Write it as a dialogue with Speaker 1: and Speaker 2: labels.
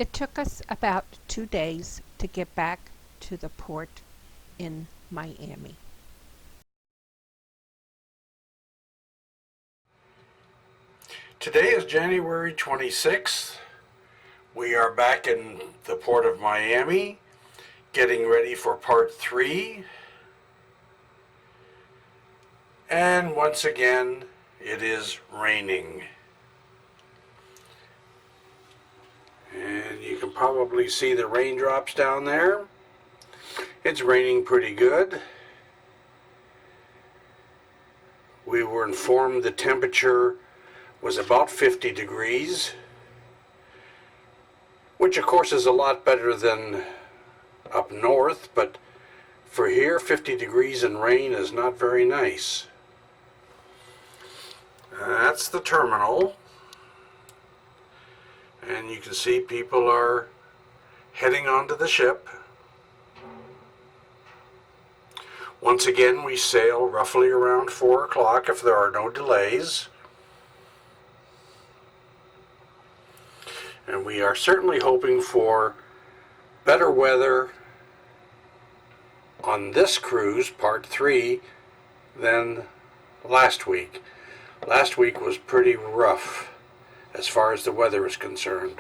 Speaker 1: It took us about 2 days to get back to the port in Miami.
Speaker 2: Today is January 26th. We are back in the port of Miami, getting ready for part 3. And once again, it is raining. And you can probably see the raindrops down there. It's raining pretty good. We were informed the temperature was about 50 degrees, which of course is a lot better than up north, but for here 50 degrees and rain is not very nice. That's the terminal, and you can see people are heading onto the ship. Once again, we sail roughly around 4 o'clock if there are no delays. And we are certainly hoping for better weather on this cruise, part 3, than last week. Last week was pretty rough as far as the weather is concerned.